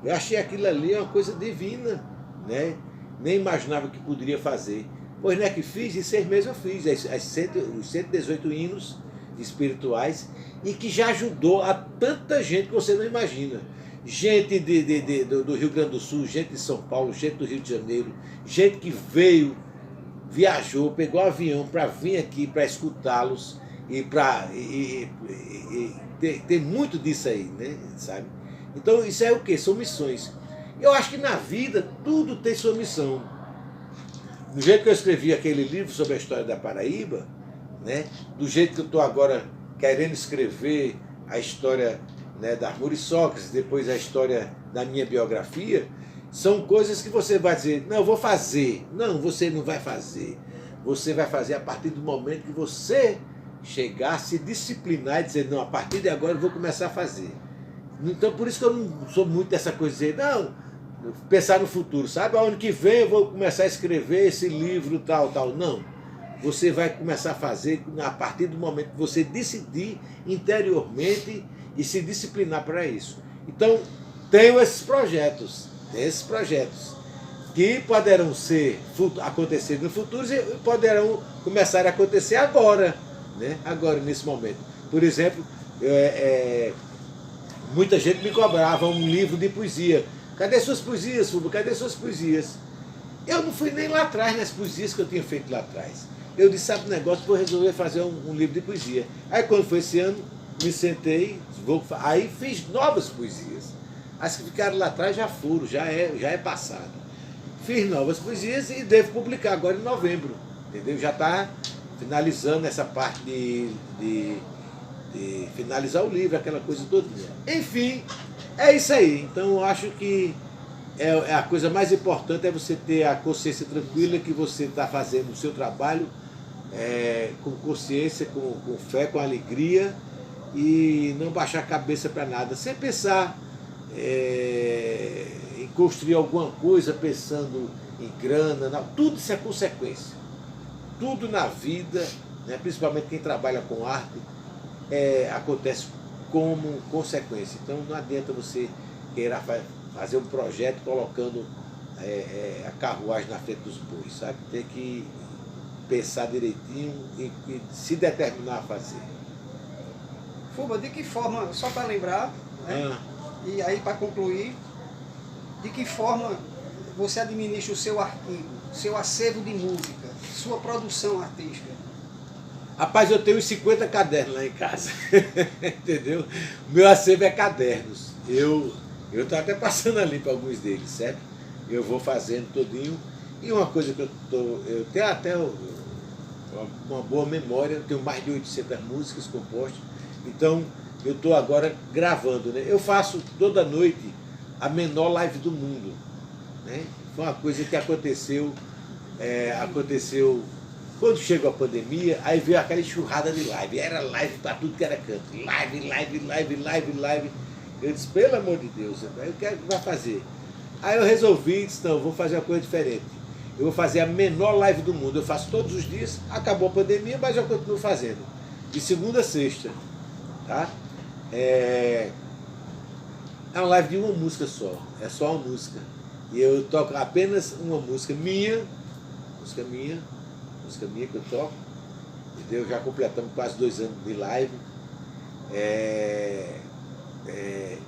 Eu achei aquilo ali uma coisa divina, né? Nem imaginava que poderia fazer. Pois não é que fiz, em 6 meses eu fiz os 118 hinos espirituais, e que já ajudou a tanta gente que você não imagina. Gente do Rio Grande do Sul, gente de São Paulo, gente do Rio de Janeiro, gente que viajou, pegou avião para vir aqui para escutá-los e tem muito disso aí, né? Sabe? Então isso é o quê? São missões. Eu acho que na vida tudo tem sua missão. Do jeito que eu escrevi aquele livro sobre a história da Paraíba, né? Do jeito que eu estou agora querendo escrever a história, né, das Muriçocas, depois a história da minha biografia, são coisas que você vai dizer, não, eu vou fazer. Não, você não vai fazer. Você vai fazer a partir do momento que você chegar, se disciplinar e dizer, não, a partir de agora eu vou começar a fazer. Então, por isso que eu não sou muito dessa coisa de dizer, não, pensar no futuro, sabe? Ano que vem eu vou começar a escrever esse livro, tal. Não. Você vai começar a fazer a partir do momento que você decidir interiormente e se disciplinar para isso. Então, tenho esses projetos que poderão acontecer no futuro e poderão começar a acontecer agora, né? Agora, nesse momento. Por exemplo, muita gente me cobrava um livro de poesia. Cadê suas poesias, Fulvio? Cadê suas poesias? Eu não fui nem lá atrás nas poesias que eu tinha feito lá atrás. Eu disse, sabe o negócio, vou resolver fazer um livro de poesia. Aí quando foi esse ano, me sentei, aí fiz novas poesias. As que ficaram lá atrás já foram, já é passado. Fiz novas poesias e devo publicar agora em novembro. Entendeu? Já está finalizando essa parte de finalizar o livro, aquela coisa toda. Enfim, é isso aí. Então eu acho que a coisa mais importante é você ter a consciência tranquila que você está fazendo o seu trabalho com consciência, com fé, com alegria, e não baixar a cabeça para nada, sem pensar em construir alguma coisa pensando em grana, não. Tudo isso é consequência. Tudo na vida, né, principalmente quem trabalha com arte, acontece como consequência. Então não adianta você querer fazer um projeto colocando a carruagem na frente dos bois, sabe? Tem que pensar direitinho e se determinar a fazer. Fuba, de que forma, só para lembrar, né? E aí para concluir, de que forma você administra o seu arquivo, seu acervo de música, sua produção artística? Rapaz, eu tenho uns 50 cadernos lá em casa, entendeu? O meu acervo é cadernos. Eu estou até passando ali para alguns deles, certo? Eu vou fazendo todinho. E uma coisa que eu tenho até uma boa memória, eu tenho mais de 800 músicas compostas, então eu estou agora gravando, né? Eu faço toda noite a menor live do mundo, né? Foi uma coisa que aconteceu quando chegou a pandemia, aí veio aquela enxurrada de live, era live para tudo que era canto, live. Eu disse, pelo amor de Deus, eu quero que vai fazer. Aí eu resolvi, disse, não, eu vou fazer uma coisa diferente. Eu vou fazer a menor live do mundo. Eu faço todos os dias, acabou a pandemia, mas eu continuo fazendo. De segunda a sexta. Tá? É uma live de uma música só. É só uma música. E eu toco apenas uma música minha, música minha que eu toco, entendeu? Já completamos quase 2 anos de live.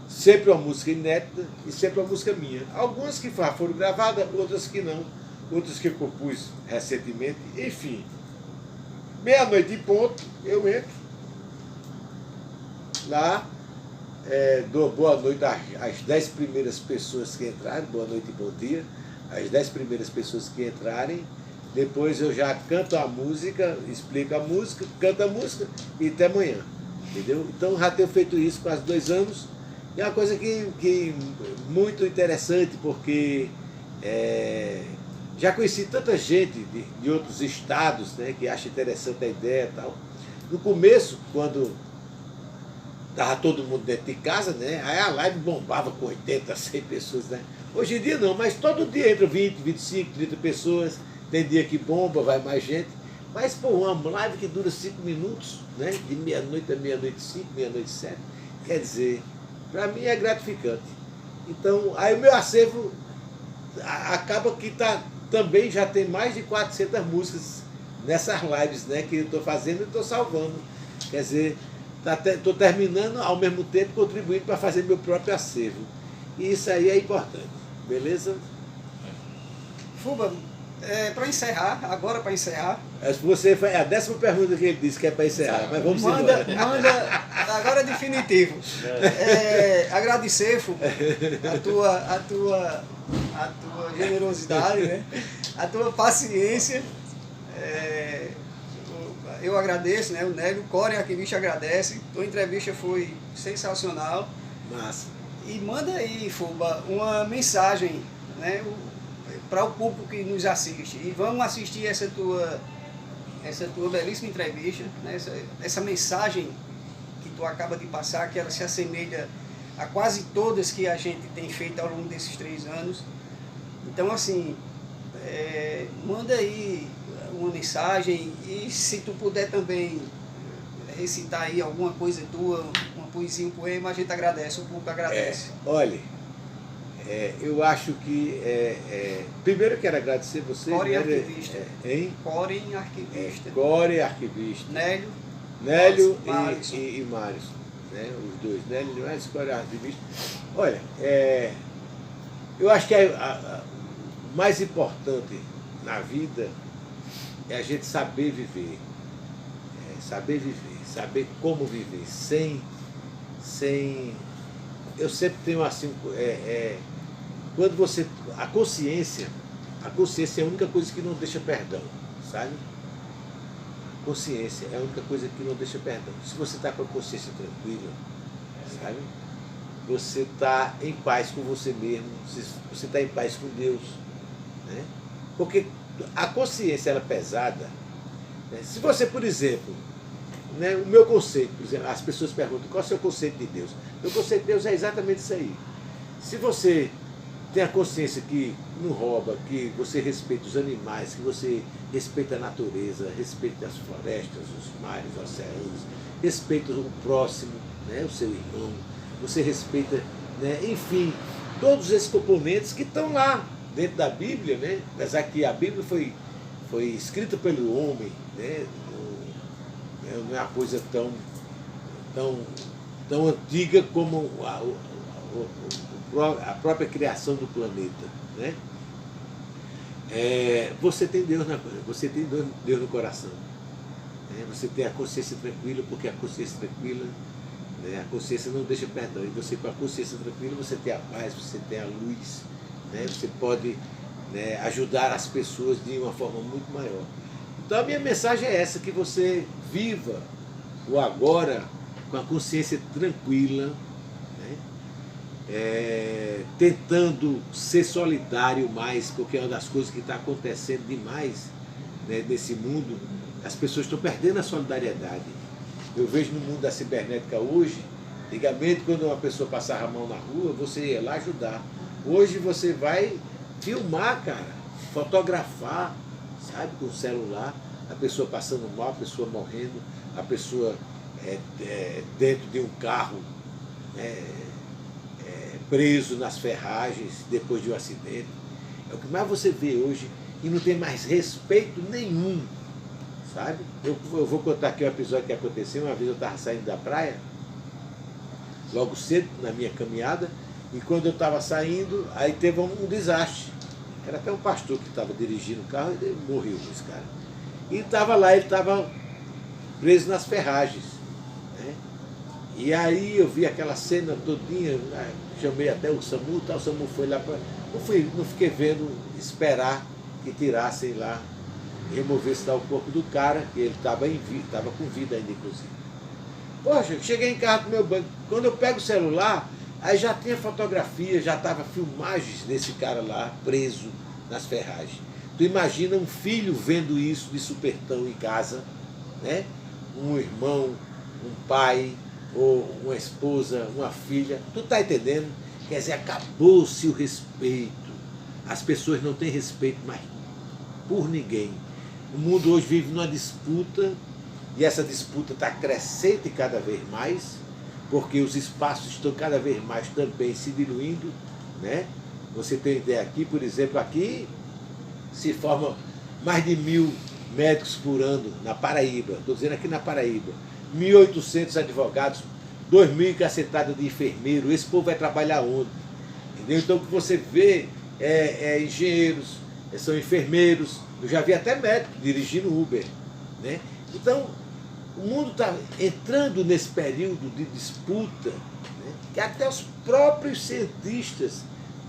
Sempre uma música inédita e sempre uma música minha. Algumas que já foram gravadas, outras que não, outras que eu compus recentemente, enfim. Meia-noite em ponto, eu entro lá, dou boa noite às 10 primeiras pessoas que entrarem, boa noite e bom dia, as 10 primeiras pessoas que entrarem, depois eu já canto a música, explico a música, canto a música e até amanhã, entendeu? Então já tenho feito isso quase 2 anos, e é uma coisa que muito interessante, porque já conheci tanta gente de outros estados, né, que acha interessante a ideia e tal. No começo, quando estava todo mundo dentro de casa, né, aí a live bombava com 80, 100 pessoas. Né? Hoje em dia não, mas todo dia entra 20, 25, 30 pessoas. Tem dia que bomba, vai mais gente. Mas, pô, uma live que dura 5 minutos, né, de meia-noite a meia-noite 5, meia-noite 7, quer dizer, para mim é gratificante. Então, aí o meu acervo acaba que também já tem mais de 400 músicas nessas lives, né, que eu estou fazendo e estou salvando. Quer dizer, estou terminando ao mesmo tempo contribuindo para fazer meu próprio acervo. E isso aí é importante, beleza? Fuba, para encerrar, agora para encerrar. Você foi a 10ª pergunta que ele disse que é para encerrar, mas vamos manda, embora. Agora é definitivo. Agradecer, Fuba, a tua generosidade, né? A tua paciência. Eu agradeço, né? O Nélio, o Core Arquivista agradece. Tua entrevista foi sensacional. Massa. E manda aí, Fuba, uma mensagem, né, para o público que nos assiste. E vamos assistir essa tua belíssima entrevista, né, essa mensagem que tu acaba de passar, que ela se assemelha a quase todas que a gente tem feito ao longo desses 3 anos. Então, assim, manda aí uma mensagem, e se tu puder também recitar aí alguma coisa tua, uma poesia, um poema, a gente agradece, o público agradece. Olha, eu acho que primeiro eu quero agradecer você, Core Arquivista. Core Arquivista. Core Arquivista. Nélio e Mário, né? Os dois, Nélio e Mário, Core Arquivista. Olha, eu acho que o mais importante na vida é a gente saber viver. Saber como viver, eu sempre tenho assim, quando você, a consciência é a única coisa que não deixa perdão, sabe? A consciência é a única coisa que não deixa perdão. Se você está com a consciência tranquila, sabe? Você está em paz com você mesmo, você está em paz com Deus, né? Porque a consciência ela é pesada, né? Se você, por exemplo, né, o meu conceito, por exemplo, as pessoas perguntam qual é o seu conceito de Deus. Meu conceito de Deus é exatamente isso aí. Se você tem a consciência que não rouba, que você respeita os animais, que você respeita a natureza, respeita as florestas, os mares, os oceanos, respeita o próximo, né, o seu irmão, você respeita, né, enfim, todos esses componentes que estão lá dentro da Bíblia, né, apesar que a Bíblia foi escrita pelo homem, né, não é uma coisa tão antiga como a própria criação do planeta, né? Você tem Deus no coração, né? Você tem a consciência tranquila, porque a consciência tranquila, né? A consciência não deixa perdão, e você com a consciência tranquila você tem a paz, você tem a luz, né? Você pode, né, ajudar as pessoas de uma forma muito maior. Então a minha mensagem é essa, que você viva o agora com a consciência tranquila, né? Tentando ser solidário mais, porque é uma das coisas que está acontecendo demais, né, nesse mundo. As pessoas estão perdendo a solidariedade. Eu vejo no mundo da cibernética hoje, antigamente quando uma pessoa passava a mão na rua, você ia lá ajudar. Hoje você vai filmar, cara, fotografar, sabe, com o celular, a pessoa passando mal, a pessoa morrendo, a pessoa dentro de um carro preso nas ferragens depois de um acidente. É o que mais você vê hoje. que não tem mais respeito nenhum, sabe? Eu vou contar aqui um episódio que aconteceu. Uma vez eu estava saindo da praia, logo cedo, na minha caminhada, e quando eu estava saindo, aí teve um desastre. Era até um pastor que estava dirigindo o carro e morreu esse cara. E estava lá, ele estava preso nas ferragens, né? E aí eu vi aquela cena todinha, chamei até o SAMU, o SAMU foi lá para... Não fiquei vendo, esperar que tirassem lá, removesse lá o corpo do cara, que ele estava com vida ainda, inclusive. Poxa, cheguei em casa do meu banco, quando eu pego o celular, aí já tinha fotografia, já estava filmagens desse cara lá, preso nas ferragens. Tu imagina um filho vendo isso de supetão em casa, né? Um irmão, um pai, ou uma esposa, uma filha, tu tá entendendo? Quer dizer, acabou-se o respeito. As pessoas não têm respeito mais por ninguém. O mundo hoje vive numa disputa, e essa disputa está crescente cada vez mais, porque os espaços estão cada vez mais também se diluindo, né? Você tem ideia aqui, por exemplo, aqui se formam mais de 1.000 médicos por ano na Paraíba, estou dizendo aqui na Paraíba, 1.800 advogados, 2.000 cacetadas de enfermeiro. Esse povo vai trabalhar onde? Entendeu? Então o que você vê engenheiros, são enfermeiros, eu já vi até médico dirigindo Uber, né? Então o mundo está entrando nesse período de disputa, né? Que até os próprios cientistas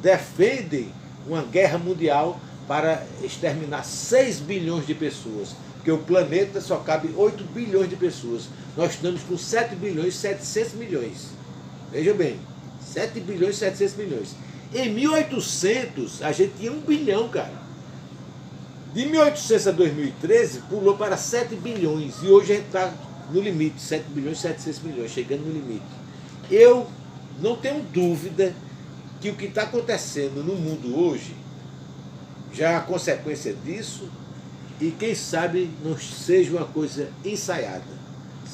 defendem uma guerra mundial para exterminar 6 bilhões de pessoas, porque o planeta só cabe 8 bilhões de pessoas. Nós estamos com 7 bilhões e 700 milhões. Veja bem, 7 bilhões e 700 milhões. Em 1800, a gente tinha 1 bilhão, cara. De 1800 a 2013, pulou para 7 bilhões. E hoje a gente está no limite, 7 bilhões e 700 milhões, chegando no limite. Eu não tenho dúvida que o que está acontecendo no mundo hoje já é a consequência disso, e quem sabe não seja uma coisa ensaiada.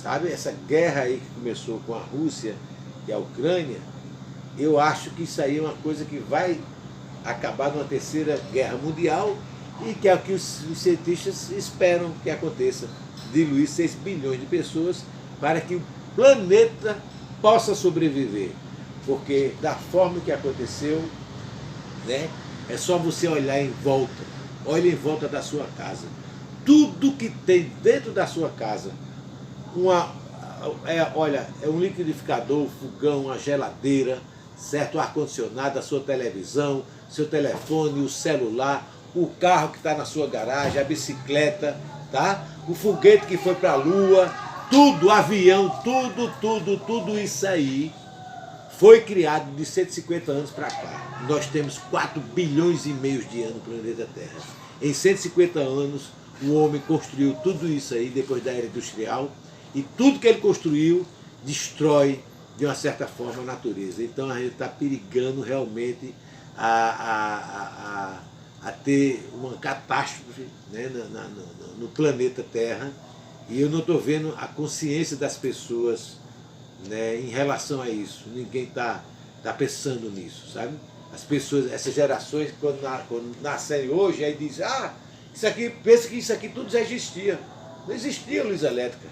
Sabe, essa guerra aí que começou com a Rússia e a Ucrânia, eu acho que isso aí é uma coisa que vai acabar numa terceira guerra mundial, e que é o que os cientistas esperam que aconteça, diluir 6 bilhões de pessoas para que o planeta possa sobreviver. Porque da forma que aconteceu, né, é só você olhar em volta, olha em volta da sua casa. Tudo que tem dentro da sua casa, olha, é um liquidificador, um fogão, uma geladeira, certo? O ar-condicionado, a sua televisão, seu telefone, o celular, o carro que está na sua garagem, a bicicleta, tá? O foguete que foi para a Lua, tudo, avião, tudo isso aí foi criado de 150 anos para cá. Nós temos 4 bilhões e meio de anos no planeta Terra. Em 150 anos, o homem construiu tudo isso aí depois da era industrial, e tudo que ele construiu destrói, de uma certa forma, a natureza. Então a gente está perigando realmente a ter uma catástrofe, né, no planeta Terra, e eu não estou vendo a consciência das pessoas, né, em relação a isso. Ninguém está pensando nisso, sabe? As pessoas, essas gerações, quando nascem hoje, aí dizem, isso aqui, pensa que isso aqui tudo já existia. Não existia luz elétrica.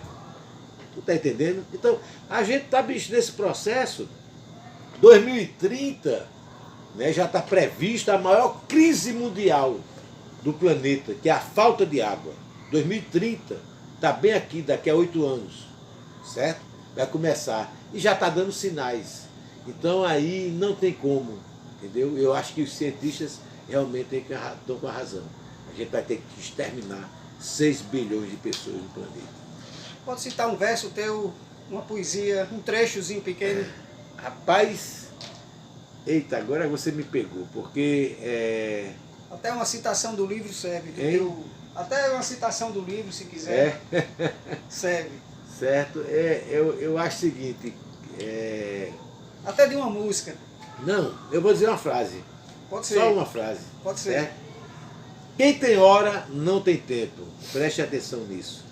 Tu está entendendo? Então, a gente está, bicho, nesse processo. 2030, né, já está prevista a maior crise mundial do planeta, que é a falta de água. 2030, está bem aqui, daqui a 8 anos, certo? Vai começar, e já está dando sinais. Então aí não tem como, entendeu? Eu acho que os cientistas realmente estão com a razão. A gente vai ter que exterminar 6 bilhões de pessoas no planeta. Pode citar um verso teu, uma poesia, um trechozinho pequeno? Rapaz, eita, agora você me pegou, porque... Até uma citação do livro serve. Até uma citação do livro, se quiser, serve. Certo, eu acho o seguinte... Até de uma música. Não, eu vou dizer uma frase. Pode ser. Só uma frase. Pode ser. Quem tem hora, não tem tempo. Preste atenção nisso.